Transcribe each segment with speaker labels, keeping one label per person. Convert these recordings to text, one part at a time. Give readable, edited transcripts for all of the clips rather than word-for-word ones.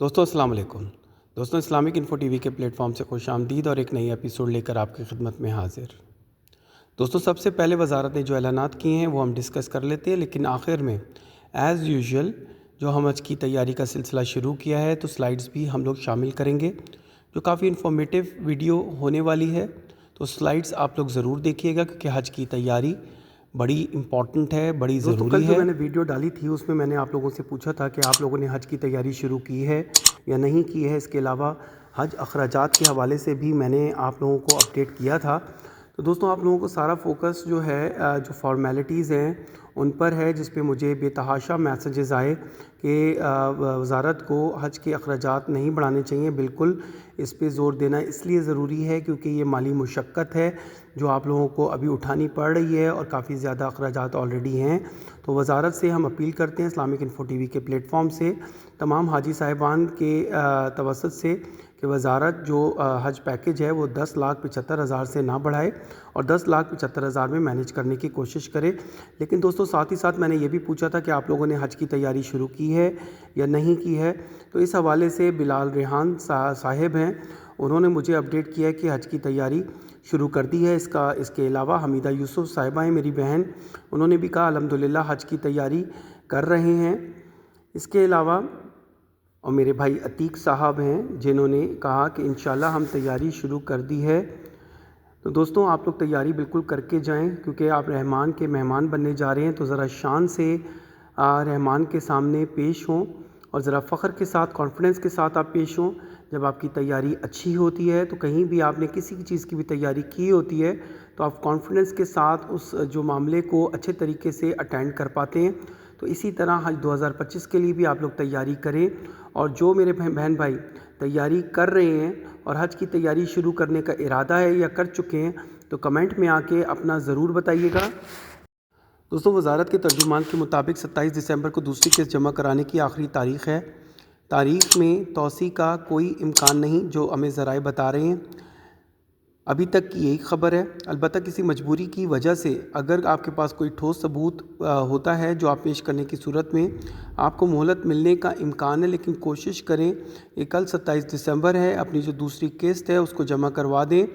Speaker 1: दोस्तों अस्सलाम वालेकुम। दोस्तों इस्लामिक इन्फो टीवी के प्लेटफॉर्म से खुश आमदीद और एक नई एपिसोड लेकर आपकी खिदमत में हाजिर। दोस्तों सबसे पहले वजारत ने जो ऐलानात किए हैं वो हम डिस्कस कर लेते हैं, लेकिन आखिर में एज़ यूजुअल जो हम हज की तैयारी का सिलसिला शुरू किया है तो स्लाइड्स भी हम लोग शामिल करेंगे जो काफ़ी इन्फॉर्मेटिव वीडियो होने वाली है। तो स्लाइड्स आप लोग ज़रूर देखिएगा क्योंकि हज की तैयारी बड़ी इम्पॉर्टेंट है, बड़ी ज़रूरी है। कल जो मैंने वीडियो डाली थी उसमें मैंने आप लोगों से पूछा था कि आप लोगों ने हज की तैयारी शुरू की है या नहीं की है। इसके अलावा हज अखराजात के हवाले से भी मैंने आप लोगों को अपडेट किया था। तो दोस्तों आप लोगों को सारा फोकस जो है जो फॉर्मेलिटीज़ हैं उन पर है, जिस पे मुझे बेतहाशा मैसेजेस आए कि वज़ारत को हज के अखराजात नहीं बढ़ाने चाहिए। बिल्कुल इस पे ज़ोर देना इसलिए ज़रूरी है क्योंकि ये माली मुशक्क़त है जो आप लोगों को अभी उठानी पड़ रही है और काफ़ी ज़्यादा अखराजात ऑलरेडी हैं। तो वज़ारत से हम अपील करते हैं इस्लामिक इन्फो टीवी के प्लेटफॉर्म से तमाम हाजी साहिबान के तवसत से कि वज़ारत जो हज पैकेज है वो 10,75,000 से ना बढ़ाए और 10,75,000 में मैनेज करने की कोशिश करे। लेकिन दोस्तों साथ ही साथ मैंने ये भी पूछा था कि आप लोगों ने हज की तैयारी शुरू की है या नहीं की है। तो इस हवाले से बिलाल रेहान साहिब हैं, उन्होंने मुझे अपडेट किया है कि हज की तैयारी शुरू कर दी है। इसके अलावा हमीदा यूसुफ साहिबा हैं मेरी बहन, उन्होंने भी कहा अल्हम्दुलिल्लाह हज की तैयारी कर रहे हैं। इसके अलावा और मेरे भाई अतीक साहब हैं जिन्होंने कहा कि इंशाल्लाह हम तैयारी शुरू कर दी है। तो दोस्तों आप लोग तैयारी बिल्कुल करके जाएं क्योंकि आप रहमान के मेहमान बनने जा रहे हैं। तो ज़रा शान से रहमान के सामने पेश हों और ज़रा फ़ख्र के साथ, कॉन्फिडेंस के साथ आप पेश हों। जब आपकी तैयारी अच्छी होती है तो कहीं भी आपने किसी चीज़ की भी तैयारी की होती है तो आप कॉन्फिडेंस के साथ उस जो मामले को अच्छे तरीके से अटेंड कर पाते हैं। तो इसी तरह हज 2025 के लिए भी आप लोग तैयारी करें। और जो मेरे बहन भाई तैयारी कर रहे हैं और हज की तैयारी शुरू करने का इरादा है या कर चुके हैं तो कमेंट में आके अपना ज़रूर बताइएगा। दोस्तों वज़ारत के तर्जुमान के मुताबिक 27 दिसंबर को दूसरी किस्त जमा कराने की आखिरी तारीख़ है। तारीख़ में तौसी का कोई इम्कान नहीं जो हमें ज़राए बता रहे हैं। अभी तक की यही ख़बर है। अलबत्ता किसी मजबूरी की वजह से अगर आपके पास कोई ठोस सबूत होता है जो आप पेश करने की सूरत में आपको मोहलत मिलने का इम्कान है, लेकिन कोशिश करें ये कल 27 दिसंबर है, अपनी जो दूसरी किस्त है उसको जमा करवा दें।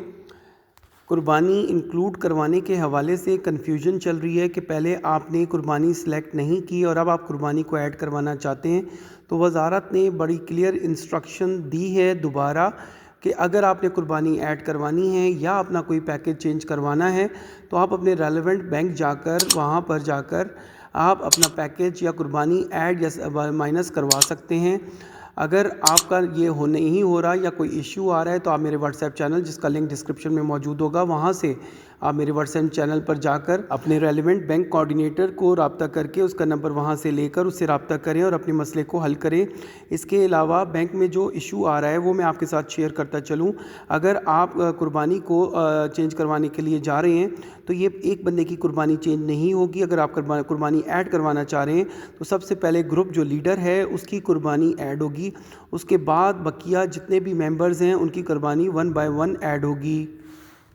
Speaker 1: कुर्बानी इंक्लूड करवाने के हवाले से कन्फ्यूजन चल रही है कि पहले आपने कुर्बानी सिलेक्ट नहीं की और अब आप कुर्बानी को ऐड करवाना चाहते हैं। तो वज़ारत ने बड़ी क्लियर इंस्ट्रक्शन दी है दोबारा कि अगर आपने कुर्बानी ऐड करवानी है या अपना कोई पैकेज चेंज करवाना है तो आप अपने रेलेवेंट बैंक जाकर वहाँ पर जाकर आप अपना पैकेज या कुर्बानी ऐड या माइनस करवा सकते हैं। अगर आपका ये नहीं हो रहा या कोई इशू आ रहा है तो आप मेरे व्हाट्सएप चैनल, जिसका लिंक डिस्क्रिप्शन में मौजूद होगा, वहाँ से आप मेरे व्हाट्सएप चैनल पर जाकर अपने रेलिवेंट बैंक कोऑर्डिनेटर को रब्ता करके उसका नंबर वहाँ से लेकर उससे रब्ता करें और अपने मसले को हल करें। इसके अलावा बैंक में जो इशू आ रहा है वो मैं आपके साथ शेयर करता चलूँ। अगर आप कुर्बानी को चेंज करवाने के लिए जा रहे हैं तो ये एक बंदे की कुर्बानी चेंज नहीं होगी। अगर आप कुर्बानी ऐड करवाना चाह रहे हैं तो सबसे पहले ग्रुप जो लीडर है उसकी कुर्बानी ऐड होगी, उसके बाद बकिया जितने भी मेंबर्स हैं उनकी कुर्बानी 1 बाय 1 ऐड होगी।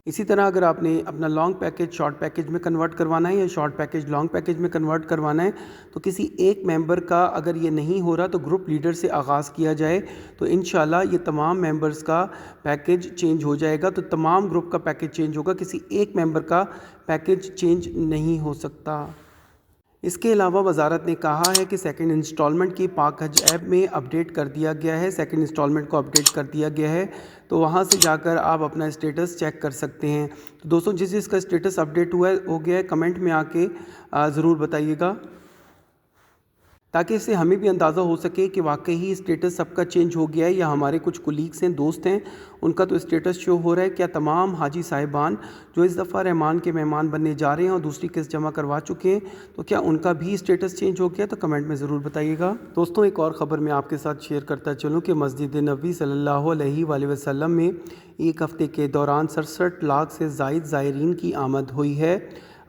Speaker 1: इसी तरह अगर आपने अपना लॉन्ग पैकेज शॉर्ट पैकेज में कन्वर्ट करवाना है या शॉर्ट पैकेज लॉन्ग पैकेज में कन्वर्ट करवाना है तो किसी एक मेंबर का अगर ये नहीं हो रहा तो ग्रुप लीडर से आगाज़ किया जाए तो इंशाल्लाह ये तमाम मेंबर्स का पैकेज चेंज हो जाएगा। तो तमाम ग्रुप का पैकेज चेंज होगा, किसी एक मेंबर का पैकेज चेंज नहीं हो सकता। इसके अलावा वज़ारत ने कहा है कि सेकंड इंस्टॉलमेंट की पाक हज ऐप में अपडेट कर दिया गया है, सेकंड इंस्टॉलमेंट को अपडेट कर दिया गया है। तो वहाँ से जाकर आप अपना स्टेटस चेक कर सकते हैं। तो दोस्तों जिसका स्टेटस अपडेट हो गया है कमेंट में आके ज़रूर बताइएगा ताकि इससे हमें भी अंदाज़ा हो सके कि वाकई ही स्टेटस सबका चेंज हो गया है या हमारे कुछ कोलीग्स हैं, दोस्त हैं, उनका तो स्टेटस शो हो रहा है। क्या तमाम हाजी साहिबान जो इस दफ़ा रहमान के मेहमान बनने जा रहे हैं और दूसरी किस्त जमा करवा चुके हैं तो क्या उनका भी स्टेटस चेंज हो गया? तो कमेंट में ज़रूर बताइएगा। दोस्तों एक और ख़बर मैं आपके साथ शेयर करता चलूँ कि मस्जिद नबी सल्लल्लाहु अलैहि वसल्लम में एक हफ़्ते के दौरान 67 लाख से ज़ायद ज़ायरीन की आमद हुई है।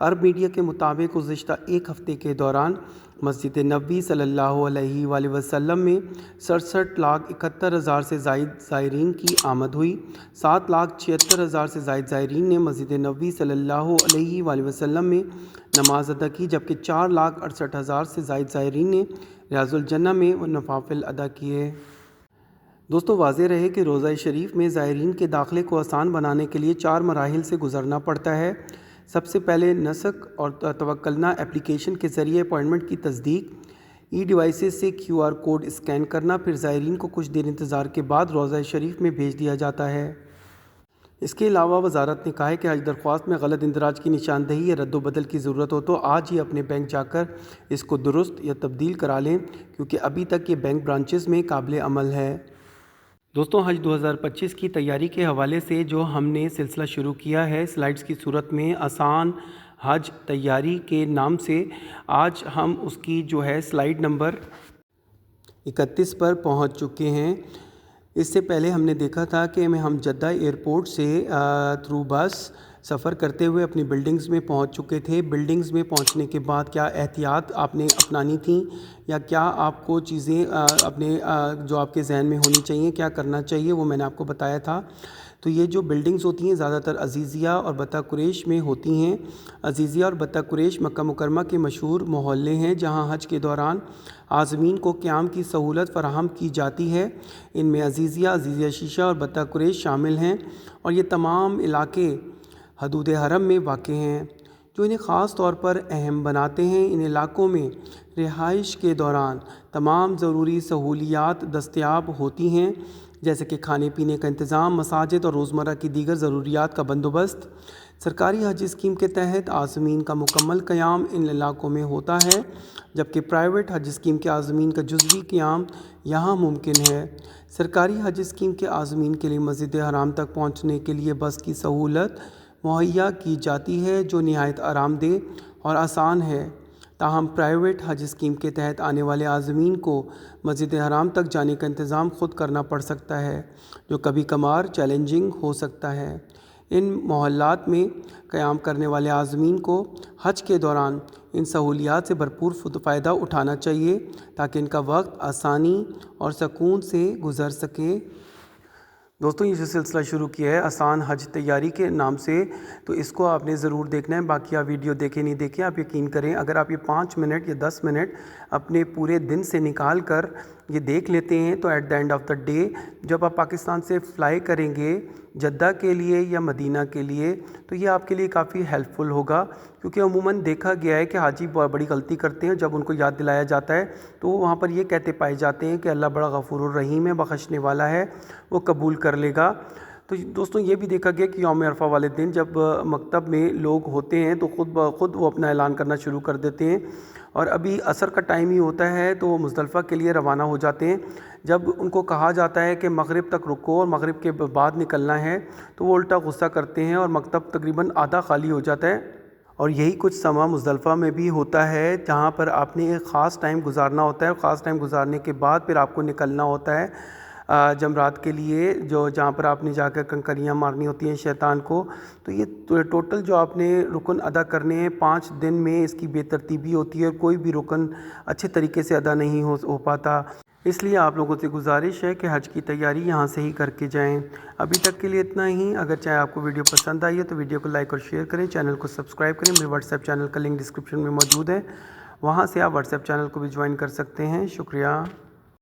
Speaker 1: अरब मीडिया के मुताबिक गुज़िश्ता एक हफ़्ते के दौरान मस्जिद नबी सल्लल्लाहु अलैहि वसल्लम में 67,71,000 से ज़ायद ज़ायरीन की आमद हुई। 7,76,000 से ज़ायद ज़ायरीन ने मस्जिद नबी सल्लल्लाहु अलैहि वसल्लम में नमाज अदा की, जबकि 4,68,000 से ज़ायद ज़ायरीन ने रियाज़ुल जन्नह में नवाफिल अदा किए। دوستوں واضح رہے کہ روضہ شریف میں زائرین کے داخلے کو آسان بنانے کے لیے 4 مراحل سے گزرنا پڑتا ہے۔ سب سے پہلے نسک اور توکلنا اپلیکیشن کے ذریعے اپائنٹمنٹ کی تصدیق، ای ڈیوائسز سے QR کوڈ اسکین کرنا، پھر زائرین کو کچھ دیر انتظار کے بعد روضہ شریف میں بھیج دیا جاتا ہے۔ اس کے علاوہ وزارت نے کہا ہے کہ حج درخواست میں غلط اندراج کی نشاندہی یا رد و بدل کی ضرورت ہو تو آج ہی اپنے بینک جا کر اس کو درست یا تبدیل کرا لیں، کیونکہ ابھی تک یہ بینک برانچز میں قابل عمل ہے۔ دوستوں حج 2025 کی تیاری کے حوالے سے جو ہم نے سلسلہ شروع کیا ہے سلائیڈز کی صورت میں آسان حج تیاری کے نام سے، آج ہم اس کی سلائیڈ نمبر 31 پر پہنچ چکے ہیں۔ اس سے پہلے ہم نے دیکھا تھا کہ ہم جدہ ایئرپورٹ سے تھرو بس سفر کرتے ہوئے اپنی بلڈنگز میں پہنچ چکے تھے۔ بلڈنگز میں پہنچنے کے بعد کیا احتیاط آپ نے اپنانی تھیں یا کیا آپ کو چیزیں اپنے جو آپ کے ذہن میں ہونی چاہیے، کیا کرنا چاہیے، وہ میں نے آپ کو بتایا تھا۔ تو یہ جو بلڈنگز ہوتی ہیں زیادہ تر عزیزیہ اور بطہ قریش میں ہوتی ہیں۔ عزیزیہ اور بطہ قریش مکہ مکرمہ کے مشہور محلے ہیں جہاں حج کے دوران عازمین کو قیام کی سہولت فراہم کی جاتی ہے۔ ان میں عزیزیہ شیشہ اور بطہ قریش شامل ہیں، اور یہ تمام علاقے حدود حرم میں واقع ہیں، جو انہیں خاص طور پر اہم بناتے ہیں۔ ان علاقوں میں رہائش کے دوران تمام ضروری سہولیات دستیاب ہوتی ہیں، جیسے کہ کھانے پینے کا انتظام، مساجد اور روزمرہ کی دیگر ضروریات کا بندوبست۔ سرکاری حج اسکیم کے تحت عازمین کا مکمل قیام ان علاقوں میں ہوتا ہے، جبکہ پرائیویٹ حج اسکیم کے عازمین کا جزوی قیام یہاں ممکن ہے۔ سرکاری حج اسکیم کے عازمین کے لیے مسجد حرام تک پہنچنے کے لیے بس کی سہولت مہیا کی جاتی ہے، جو نہایت آرام دہ اور آسان ہے۔ تاہم پرائیویٹ حج اسکیم کے تحت آنے والے عازمین کو مسجد حرام تک جانے کا انتظام خود کرنا پڑ سکتا ہے، جو کبھی کبھار چیلنجنگ ہو سکتا ہے۔ ان محلات میں قیام کرنے والے عازمین کو حج کے دوران ان سہولیات سے بھرپور فائدہ اٹھانا چاہیے تاکہ ان کا وقت آسانی اور سکون سے گزر سکے۔ دوستوں یہ جو سلسلہ شروع کیا ہے آسان حج تیاری کے نام سے، تو اس کو آپ نے ضرور دیکھنا ہے۔ باقی آپ ویڈیو دیکھیں نہیں دیکھیں، آپ یقین کریں اگر آپ یہ 5 منٹ یا 10 منٹ اپنے پورے دن سے نکال کر یہ دیکھ لیتے ہیں تو at the end of the day جب آپ پاکستان سے فلائی کریں گے جدہ کے لیے یا مدینہ کے لیے تو یہ آپ کے لیے کافی ہیلپ فل ہوگا، کیونکہ عموماً دیکھا گیا ہے کہ حاجی بڑی غلطی کرتے ہیں۔ جب ان کو یاد دلایا جاتا ہے تو وہ وہاں پر یہ کہتے پائے جاتے ہیں کہ اللہ بڑا غفور الرحیم ہے، بخشنے والا ہے، وہ قبول کر لے گا۔ تو دوستوں یہ بھی دیکھا گیا کہ یوم عرفہ والے دن جب مکتب میں لوگ ہوتے ہیں تو خود بخود وہ اپنا اعلان کرنا شروع کر دیتے ہیں، اور ابھی عصر کا ٹائم ہی ہوتا ہے تو وہ مزدلفہ کے لیے روانہ ہو جاتے ہیں۔ جب ان کو کہا جاتا ہے کہ مغرب تک رکو اور مغرب کے بعد نکلنا ہے تو وہ الٹا غصہ کرتے ہیں اور مکتب تقریباً آدھا خالی ہو جاتا ہے۔ اور یہی کچھ سما مزدلفہ میں بھی ہوتا ہے جہاں پر آپ نے ایک خاص ٹائم گزارنا ہوتا ہے، اور خاص ٹائم گزارنے کے بعد پھر آپ کو نکلنا ہوتا ہے جمرات کے لیے، جہاں پر آپ نے جا کر کنکریاں مارنی ہوتی ہیں شیطان کو۔ تو یہ ٹوٹل جو آپ نے رکن ادا کرنے ہیں 5 دن میں، اس کی بے ترتیبی ہوتی ہے، کوئی بھی رکن اچھے طریقے سے ادا نہیں ہو پاتا۔ اس لیے آپ لوگوں سے گزارش ہے کہ حج کی تیاری یہاں سے ہی کر کے جائیں۔ ابھی تک کے لیے اتنا ہی۔ اگر چاہے آپ کو ویڈیو پسند آئی ہے تو ویڈیو کو لائک اور شیئر کریں، چینل کو سبسکرائب کریں۔ میرے واٹس ایپ چینل کا لنک ڈسکرپشن میں موجود ہے، وہاں سے آپ واٹس ایپ چینل کو بھی جوائن کر سکتے ہیں۔ شکریہ۔